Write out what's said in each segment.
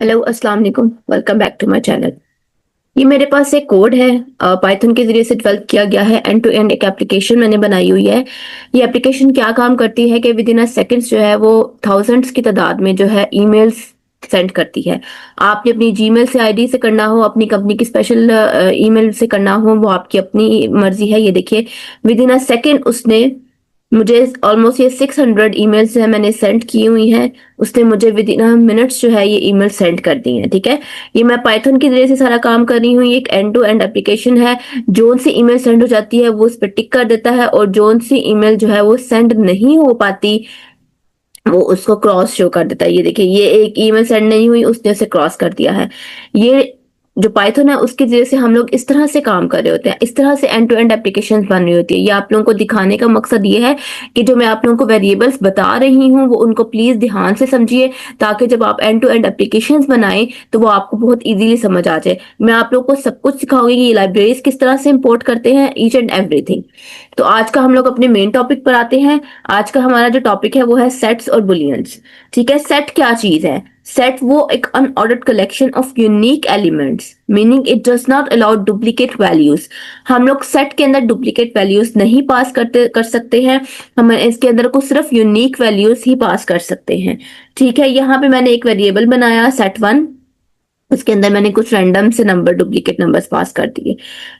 Hello अस्सलाम वालेकुम। Welcome back to my channel. ये मेरे पास एक कोड है, पाइथन के जरिए से डेवलप किया गया है। एंड टू एंड एक एप्लीकेशन मैंने बनाई हुई है। ये एप्लीकेशन क्या काम करती है कि विद इन अ सेकंड्स जो है वो थाउजेंड्स की तादाद में जो है ईमेल्स सेंड करती है। आपने अपनी जीमेल से आईडी से करना हो, अपनी कंपनी की स्पेशल ईमेल से करना हो, वो आपकी अपनी मर्जी है। ये देखिए, विद इन अ सेकंड उसने मुझे ऑलमोस्ट ये 600 ईमेल्स है मैंने सेंड की हुई हैं। उसने मुझे विद इन मिनट्स जो है ये ईमेल सेंड कर दी है। ठीक है, ये मैं पाइथन के जरिए से सारा काम कर रही हूँ। ये एक एंड टू एंड एप्लीकेशन है। जोन सी ईमेल सेंड हो जाती है वो उस पर टिक कर देता है, और जोन सी ईमेल जो है वो सेंड नहीं हो पाती वो उसको क्रॉस शो कर देता है। ये देखिए, ये एक ईमेल सेंड नहीं हुई, उसने उसे क्रॉस कर दिया है। ये जो पाइथन है उसके जरिए से हम लोग इस तरह से काम कर रहे होते हैं, इस तरह से एंड टू एंड एप्लीकेशन बन रही होती है। ये आप लोगों को दिखाने का मकसद ये है कि जो मैं आप लोगों को वेरिएबल्स बता रही हूँ वो उनको प्लीज ध्यान से समझिए, ताकि जब आप एंड टू एंड एप्लीकेशन बनाएं तो वो आपको बहुत इजीली समझ आ जाए। मैं आप लोगों को सब कुछ सिखाऊंगी कि ये लाइब्रेरीज किस तरह से इंपोर्ट करते हैं, ईच एंड एवरीथिंग। तो आज का हम लोग अपने मेन टॉपिक पर आते हैं। आज का हमारा जो टॉपिक है वो है सेट्स और बुलियंस। ठीक है, सेट क्या चीज है? सेट वो एक unordered collection of unique elements, meaning it does not allow duplicate values. हम लोग सेट के अंदर डुप्लीकेट वैल्यूज नहीं पास कर सकते हैं। हम इसके अंदर को सिर्फ यूनिक वैल्यूज ही पास कर सकते हैं। ठीक है, यहाँ पे मैंने एक वेरिएबल बनाया सेट 1। उसके अंदर मैंने कुछ रैंडम से नंबर, डुप्लीकेट नंबर्स पास कर दिए।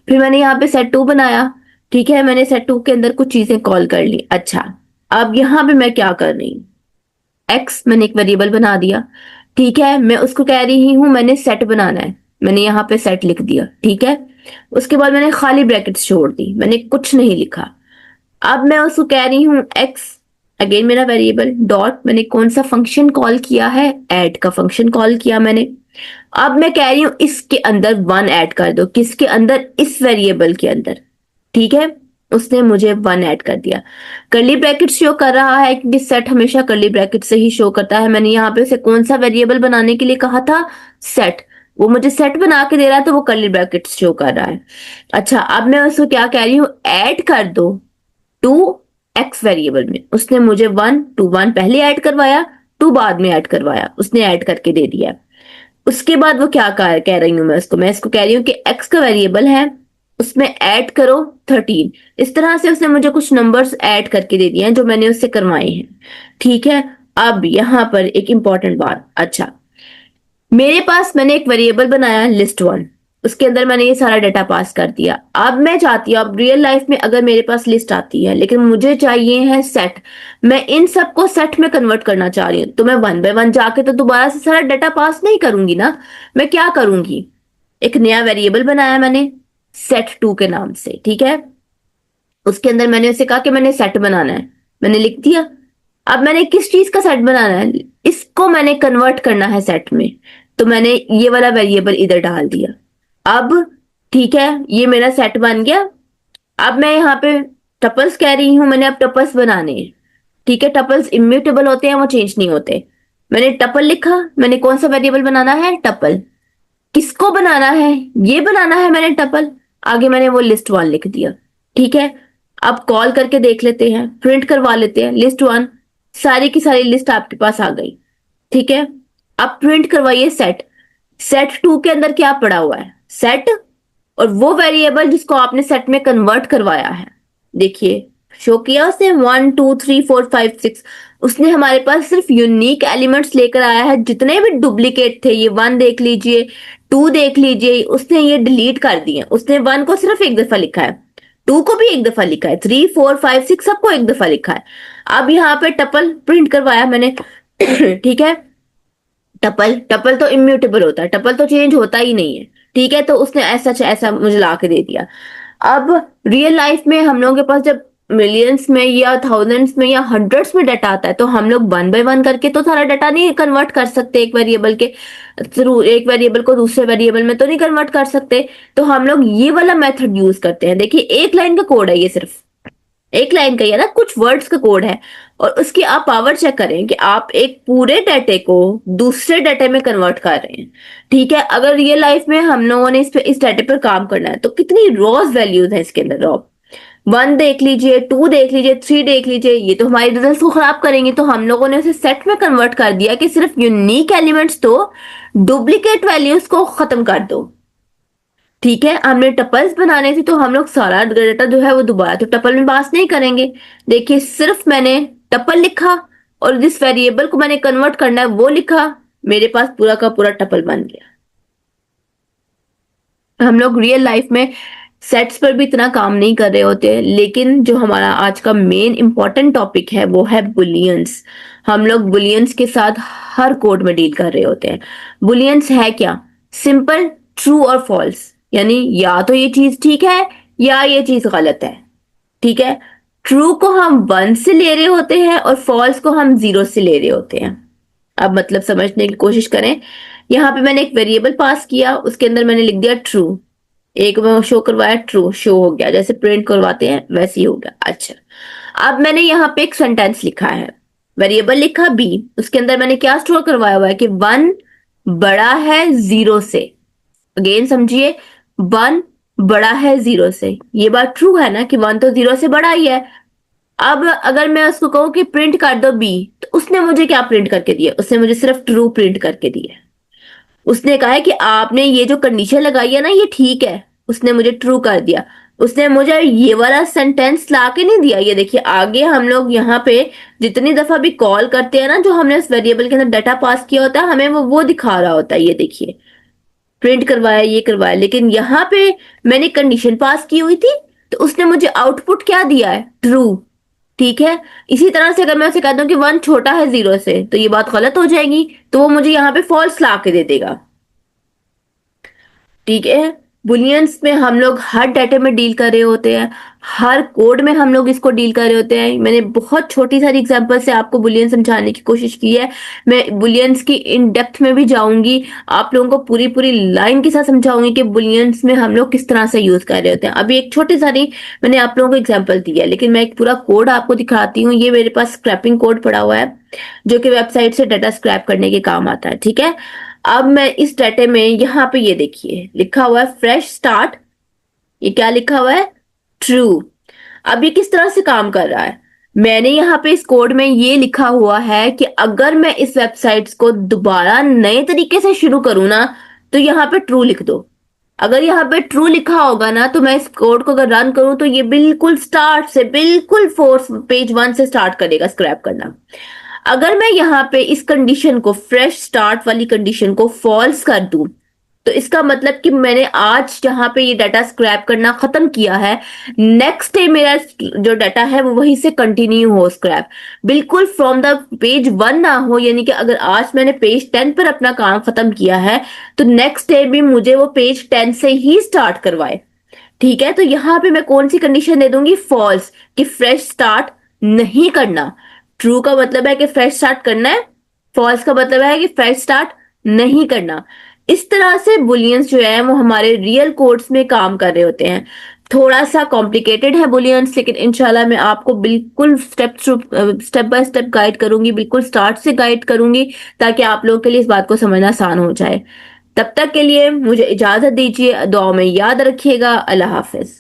फिर मैंने यहाँ पे सेट 2 बनाया। ठीक है, मैंने सेट 2 के अंदर कुछ चीजें कॉल कर ली। अच्छा, अब यहाँ पे मैं क्या कर रही हूँ? एक्स मैंने एक वेरिएबल बना दिया। ठीक है, मैं उसको कह रही हूँ मैंने सेट बनाना है। मैंने यहाँ पे सेट लिख दिया। ठीक है, उसके बाद मैंने खाली ब्रैकेट्स छोड़ दी, मैंने कुछ नहीं लिखा। अब मैं उसको कह रही हूँ एक्स, अगेन मेरा वेरिएबल डॉट, मैंने कौन सा फंक्शन कॉल किया है? ऐड का फंक्शन कॉल किया मैंने। अब मैं कह रही हूँ इसके अंदर 1 ऐड कर दो। किसके अंदर? इस वेरिएबल के अंदर। ठीक है, उसने मुझे 1 ऐड कर दिया। कर्ली ब्रैकेट शो कर रहा है क्योंकि सेट हमेशा कर्ली ब्रैकेट से ही शो करता है। मैंने यहाँ पे उसे कौन सा वेरिएबल बनाने के लिए कहा था? सेट। वो मुझे सेट बना के दे रहा है तो वो कर्ली ब्रैकेट शो कर रहा है। अच्छा, अब मैं उसको क्या कह रही हूँ? ऐड कर दो टू एक्स वेरिएबल में। उसने मुझे 1 पहले ऐड करवाया, 2 बाद में ऐड करवाया, उसने ऐड करके दे दिया। उसके बाद वो क्या कह रही हूँ मैं इसको कह रही हूँ कि एक्स का वेरिएबल है, उसमें ऐड करो 13। इस तरह से उसने मुझे कुछ नंबर्स ऐड करके दे दिए हैं जो मैंने उससे करवाए हैं। ठीक है, अब यहाँ पर एक इंपॉर्टेंट बात। अच्छा, मेरे पास मैंने एक वेरिएबल बनाया लिस्ट 1। उसके अंदर मैंने ये सारा डाटा पास कर दिया। अब मैं चाहती हूँ, अब रियल लाइफ में अगर मेरे पास लिस्ट आती है लेकिन मुझे चाहिए है सेट, मैं इन सबको सेट में कन्वर्ट करना चाह रही हूँ, तो मैं 1 बाय 1 जाके तो दोबारा से सारा डाटा पास नहीं करूंगी ना। मैं क्या करूंगी? एक नया वेरिएबल बनाया मैंने सेट 2 के नाम से। ठीक है, उसके अंदर मैंने उसे कहा कि मैंने सेट बनाना है, मैंने लिख दिया। अब मैंने किस चीज का सेट बनाना है? इसको मैंने कन्वर्ट करना है सेट में, तो मैंने ये वाला वेरिएबल इधर डाल दिया। अब ठीक है, ये मेरा सेट बन गया। अब मैं यहाँ पे टपल्स कह रही हूँ, मैंने अब टपल्स बनाने हैं। ठीक है, टपल्स इम्यूटेबल होते हैं, वो चेंज नहीं होते। मैंने टपल लिखा, मैंने कौन सा वेरिएबल बनाना है? टपल। किसको बनाना है? ये बनाना है मैंने टपल। आगे मैंने वो लिस्ट 1 लिख दिया। ठीक है, अब कॉल करके देख लेते हैं, प्रिंट करवा लेते हैं लिस्ट 1। सारी की सारी लिस्ट आपके पास आ गई। ठीक है, अब प्रिंट करवाइए सेट। सेट 2 के अंदर क्या पड़ा हुआ है? सेट, और वो वेरिएबल जिसको आपने सेट में कन्वर्ट करवाया है। देखिए, शो किया उसने 1 2 3 4 5 6। उसने हमारे पास सिर्फ यूनिक एलिमेंट्स लेकर आया है। जितने भी डुप्लीकेट थे, ये 1 देख लीजिए, 2 देख लीजिए, उसने ये डिलीट कर दिए। उसने 1 को सिर्फ एक दफा लिखा है, 2 को भी एक दफा लिखा है, 3 4 5 6 सबको एक दफा लिखा है। अब यहाँ पे टपल प्रिंट करवाया मैंने। ठीक है, टपल टपल तो इम्यूटेबल होता है, टपल तो चेंज होता ही नहीं है। ठीक है, तो उसने ऐसा ऐसा मुझे ला के दे दिया। अब रियल लाइफ में हम लोगों के पास जब मिलियंस में या थाउजेंड्स में या हंड्रेड्स में डाटा आता है तो हम लोग 1 बाय 1 करके तो सारा डाटा नहीं कन्वर्ट कर सकते। एक वेरिएबल के थ्रू एक वेरिएबल को दूसरे वेरिएबल में तो नहीं कन्वर्ट कर सकते। तो हम लोग ये वाला मेथड यूज करते हैं। देखिए, एक लाइन का कोड है, ये सिर्फ एक लाइन का ही है ना, कुछ वर्ड्स का कोड है। और उसकी आप पावर चेक करें कि आप एक पूरे डाटे को दूसरे डाटे में कन्वर्ट कर रहे हैं। ठीक है, अगर रियल लाइफ में हम लोगों ने इस डाटे पर काम करना है तो कितनी रॉज वैल्यूज है इसके अंदर। रॉ 1 देख लीजिए, 2 देख लीजिए, 3 देख लीजिए, ये तो हमारे रिजल्ट को खराब करेंगे। तो हम लोगों ने उसे सेट में कन्वर्ट कर दिया कि सिर्फ यूनिक एलिमेंट्स दो, डुप्लीकेट वैल्यूज को खत्म कर दो। ठीक है, हमने टपल्स बनाने थे तो हम लोग सारा डाटा जो है वो दोबारा तो टपल में पास नहीं करेंगे। देखिए सिर्फ मैंने टपल लिखा और जिस वेरिएबल को मैंने कन्वर्ट करना है वो लिखा, मेरे पास पूरा का पूरा टपल बन गया। हम लोग रियल लाइफ में सेट्स पर भी इतना काम नहीं कर रहे होते हैं, लेकिन जो हमारा आज का मेन इंपॉर्टेंट टॉपिक है वो है बुलियंस। हम लोग बुलियंस के साथ हर कोड में डील कर रहे होते हैं। बुलियंस है क्या? सिंपल ट्रू और फॉल्स, यानी या तो ये चीज ठीक है या ये चीज गलत है। ठीक है, ट्रू को हम 1 से ले रहे होते हैं और फॉल्स को हम 0 से ले रहे होते हैं। अब मतलब समझने की कोशिश करें। यहाँ पे मैंने एक वेरिएबल पास किया, उसके अंदर मैंने लिख दिया ट्रू, एक में शो करवाया ट्रू, शो हो गया, जैसे प्रिंट करवाते हैं वैसे ही हो गया। अच्छा, अब मैंने यहाँ पे एक सेंटेंस लिखा है, वेरिएबल लिखा बी, उसके अंदर मैंने क्या स्टोर करवाया हुआ है कि 1 बड़ा है 0 से। अगेन समझिए, 1 बड़ा है 0 से, ये बात ट्रू है ना कि 1 तो 0 से बड़ा ही है। अब अगर मैं उसको कहूँ कि प्रिंट कर दो बी, तो उसने मुझे क्या प्रिंट करके दिया? उसने मुझे सिर्फ ट्रू प्रिंट करके दिया। उसने कहा है कि आपने ये जो कंडीशन लगाई है ना ये ठीक है, उसने मुझे ट्रू कर दिया। उसने मुझे ये वाला सेंटेंस ला के नहीं दिया। ये देखिए आगे हम लोग यहाँ पे जितनी दफा भी कॉल करते हैं ना, जो हमने उस वेरिएबल के अंदर डाटा पास किया होता है, हमें वो दिखा रहा होता है। ये देखिए प्रिंट करवाया, ये करवाया, लेकिन यहाँ पे मैंने कंडीशन पास की हुई थी तो उसने मुझे आउटपुट क्या दिया है? ट्रू। ठीक है, इसी तरह से अगर मैं उसे कह दूं कि 1 छोटा है 0 से, तो ये बात गलत हो जाएगी, तो वो मुझे यहाँ पे फॉल्स ला के दे देगा। ठीक है, बुलियंस में हम लोग हर डाटे में डील कर रहे होते हैं, हर कोड में हम लोग इसको डील कर रहे होते हैं। मैंने बहुत छोटी सारी एग्जांपल से आपको बुलियन समझाने की कोशिश की है। मैं बुलियंस की इन डेप्थ में भी जाऊंगी, आप लोगों को पूरी पूरी लाइन के साथ समझाऊंगी कि बुलियंस में हम लोग किस तरह से यूज कर रहे होते हैं। अभी एक छोटी सारी मैंने आप लोगों को एग्जाम्पल दी है, लेकिन मैं एक पूरा कोड आपको दिखाती हूँ। ये मेरे पास स्क्रैपिंग कोड पड़ा हुआ है जो कि वेबसाइट से डाटा स्क्रैप करने के काम आता है। ठीक है, अब मैं इस डाटे में यहाँ पे ये देखिए लिखा हुआ है फ्रेश स्टार्ट, ये क्या लिखा हुआ है? ट्रू। अब ये किस तरह से काम कर रहा है? मैंने यहाँ पे इस कोड में ये लिखा हुआ है कि अगर मैं इस वेबसाइट्स को दोबारा नए तरीके से शुरू करूँ ना, तो यहाँ पे ट्रू लिख दो। अगर यहाँ पे ट्रू लिखा होगा ना, तो मैं इस कोड को अगर रन करूं तो ये बिल्कुल स्टार्ट से, बिल्कुल फोर्स पेज 1 से स्टार्ट करेगा स्क्रैप करना। अगर मैं यहाँ पे इस कंडीशन को, फ्रेश स्टार्ट वाली कंडीशन को फॉल्स कर दूं, तो इसका मतलब कि मैंने आज जहां पे ये डाटा स्क्रैप करना खत्म किया है, नेक्स्ट डे मेरा जो डाटा है वो वहीं से कंटिन्यू हो स्क्रैप, बिल्कुल फ्रॉम द पेज 1 ना हो। यानी कि अगर आज मैंने पेज 10 पर अपना काम खत्म किया है, तो नेक्स्ट डे भी मुझे वो पेज 10 से ही स्टार्ट करवाए। ठीक है, तो यहाँ पे मैं कौन सी कंडीशन दे दूंगी? फॉल्स, कि फ्रेश स्टार्ट नहीं करना। ट्रू का मतलब है कि फ्रेश स्टार्ट करना है, फॉल्स का मतलब है कि फ्रेश स्टार्ट नहीं करना। इस तरह से बुलियंस जो है वो हमारे रियल कोड्स में काम कर रहे होते हैं। थोड़ा सा कॉम्प्लिकेटेड है बुलियंस, लेकिन इंशाल्लाह मैं आपको बिल्कुल स्टेप बाय स्टेप गाइड करूंगी, बिल्कुल स्टार्ट से गाइड करूंगी, ताकि आप लोगों के लिए इस बात को समझना आसान हो जाए। तब तक के लिए मुझे इजाजत दीजिए, दुआ में याद रखिएगा। अल्लाह हाफिज।